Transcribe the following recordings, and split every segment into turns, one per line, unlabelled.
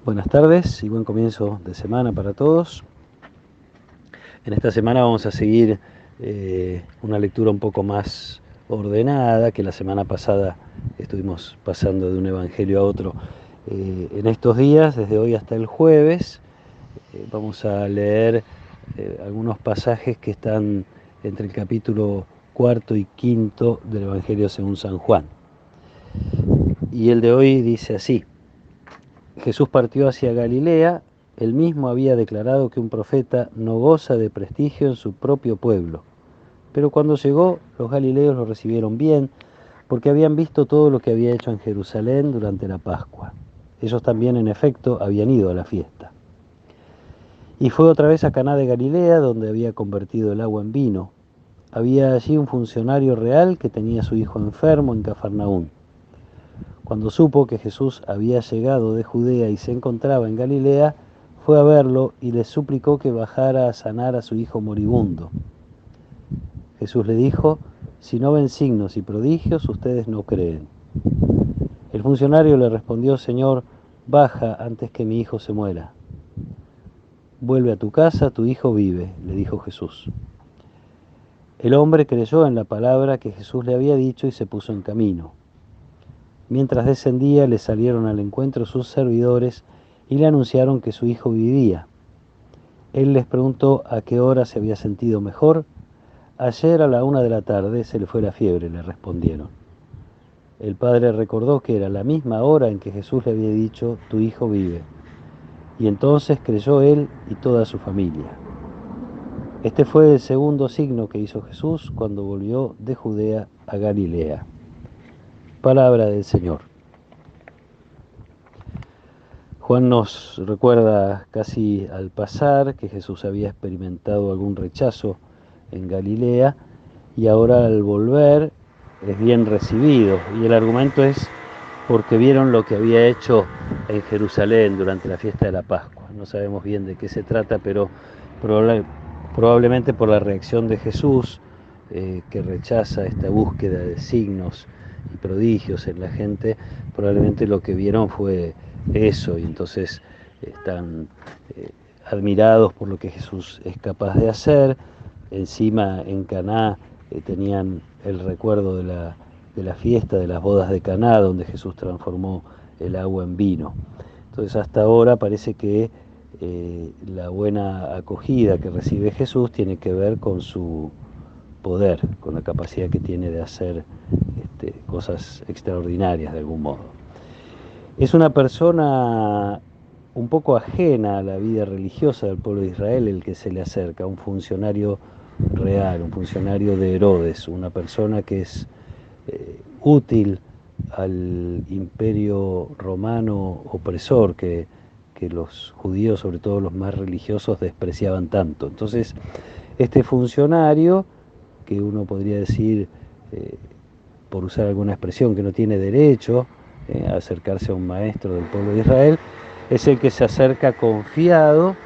Buenas tardes y buen comienzo de semana para todos. En esta semana vamos a seguir una lectura un poco más ordenada que la semana pasada estuvimos pasando de un evangelio a otro. En estos días, desde hoy hasta el jueves, vamos a leer algunos pasajes que están entre el capítulo cuarto y quinto del Evangelio según San Juan. Y el de hoy dice así: Jesús partió hacia Galilea. Él mismo había declarado que un profeta no goza de prestigio en su propio pueblo. Pero cuando llegó, los galileos lo recibieron bien, porque habían visto todo lo que había hecho en Jerusalén durante la Pascua. Ellos también, en efecto, habían ido a la fiesta. Y fue otra vez a Caná de Galilea, donde había convertido el agua en vino. Había allí un funcionario real que tenía a su hijo enfermo en Cafarnaún. Cuando supo que Jesús había llegado de Judea y se encontraba en Galilea, fue a verlo y le suplicó que bajara a sanar a su hijo moribundo. Jesús le dijo: si no ven signos y prodigios, ustedes no creen. El funcionario le respondió: Señor, baja antes que mi hijo se muera. Vuelve a tu casa, tu hijo vive, le dijo Jesús. El hombre creyó en la palabra que Jesús le había dicho y se puso en camino. Mientras descendía, le salieron al encuentro sus servidores y le anunciaron que su hijo vivía. Él les preguntó a qué hora se había sentido mejor. Ayer a la 1 de la tarde se le fue la fiebre, le respondieron. El padre recordó que era la misma hora en que Jesús le había dicho: tu hijo vive. Y entonces creyó él y toda su familia. Este fue el segundo signo que hizo Jesús cuando volvió de Judea a Galilea. Palabra del Señor. Juan nos recuerda casi al pasar que Jesús había experimentado algún rechazo en Galilea y ahora al volver es bien recibido. Y el argumento es porque vieron lo que había hecho en Jerusalén durante la fiesta de la Pascua. No sabemos bien de qué se trata, pero probablemente por la reacción de Jesús, que rechaza esta búsqueda de signos y prodigios en la gente, probablemente lo que vieron fue eso, y entonces están admirados por lo que Jesús es capaz de hacer. Encima en Caná tenían el recuerdo de la fiesta, de las bodas de Caná, donde Jesús transformó el agua en vino. Entonces hasta ahora parece que la buena acogida que recibe Jesús tiene que ver con su poder, con la capacidad que tiene de hacer cosas extraordinarias de algún modo. Es una persona un poco ajena a la vida religiosa del pueblo de Israel el que se le acerca, un funcionario real, un funcionario de Herodes, una persona que es útil al imperio romano opresor que los judíos, sobre todo los más religiosos, despreciaban tanto. Entonces, este funcionario, que uno podría decir, por usar alguna expresión, que no tiene derecho a acercarse a un maestro del pueblo de Israel, es el que se acerca confiado,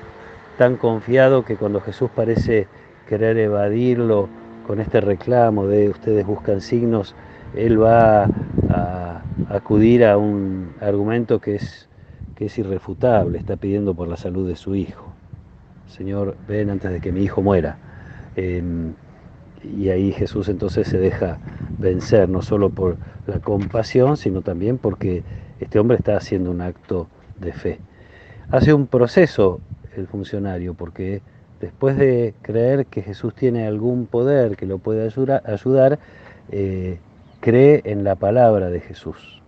tan confiado que cuando Jesús parece querer evadirlo con este reclamo de ustedes buscan signos, él va a acudir a un argumento que es irrefutable. Está pidiendo por la salud de su hijo. Señor, ven antes de que mi hijo muera. Y ahí Jesús entonces se deja vencer, no solo por la compasión, sino también porque este hombre está haciendo un acto de fe. Hace un proceso el funcionario, porque después de creer que Jesús tiene algún poder que lo puede ayudar, cree en la palabra de Jesús.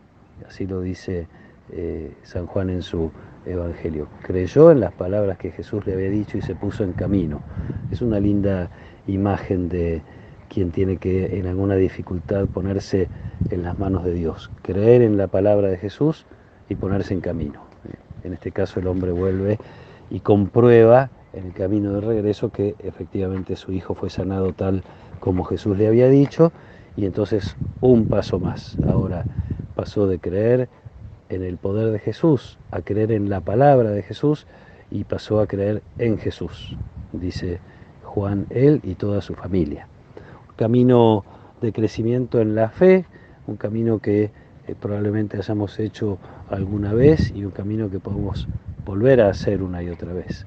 Así lo dice San Juan en su Evangelio. Creyó en las palabras que Jesús le había dicho y se puso en camino. Es una linda imagen de quien tiene que en alguna dificultad ponerse en las manos de Dios, creer en la palabra de Jesús y ponerse en camino. En este caso el hombre vuelve y comprueba en el camino de regreso que efectivamente su hijo fue sanado tal como Jesús le había dicho, y entonces un paso más. Ahora pasó de creer en el poder de Jesús a creer en la palabra de Jesús y pasó a creer en Jesús, dice Juan, él y toda su familia. Un camino de crecimiento en la fe, un camino que probablemente hayamos hecho alguna vez y un camino que podemos volver a hacer una y otra vez.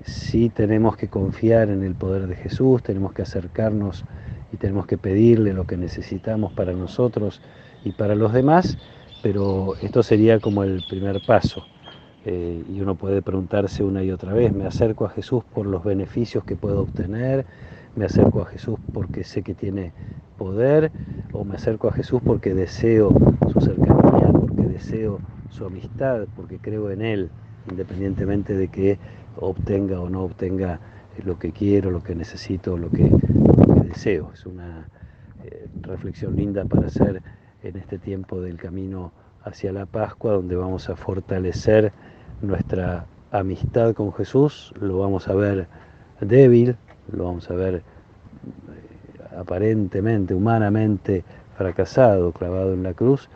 Sí tenemos que confiar en el poder de Jesús, tenemos que acercarnos y tenemos que pedirle lo que necesitamos para nosotros y para los demás, pero esto sería como el primer paso. Y uno puede preguntarse una y otra vez, ¿me acerco a Jesús por los beneficios que puedo obtener? ¿Me acerco a Jesús porque sé que tiene poder? ¿O me acerco a Jesús porque deseo su cercanía, porque deseo su amistad, porque creo en Él, independientemente de que obtenga o no obtenga lo que quiero, lo que necesito, lo que deseo? Es una reflexión linda para hacer en este tiempo del camino hacia la Pascua, donde vamos a fortalecer nuestra amistad con Jesús. Lo vamos a ver débil, lo vamos a ver aparentemente, humanamente fracasado, clavado en la cruz,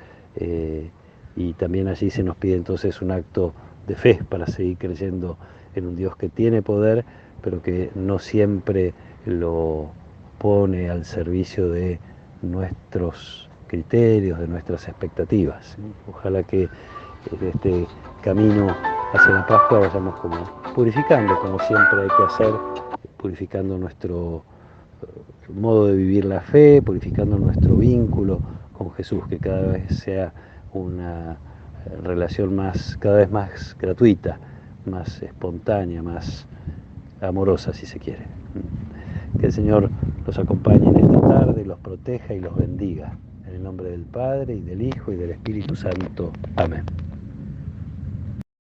y también allí se nos pide entonces un acto de fe para seguir creyendo en un Dios que tiene poder, pero que no siempre lo pone al servicio de nuestros criterios, de nuestras expectativas. Ojalá que en este camino hacia la Pascua vayamos como purificando, como siempre hay que hacer, purificando nuestro modo de vivir la fe, purificando nuestro vínculo con Jesús, que cada vez sea una relación cada vez más gratuita, más espontánea, más amorosa, si se quiere. Que el Señor los acompañe en esta tarde, los proteja y los bendiga. En el nombre del Padre, y del Hijo, y del Espíritu Santo. Amén.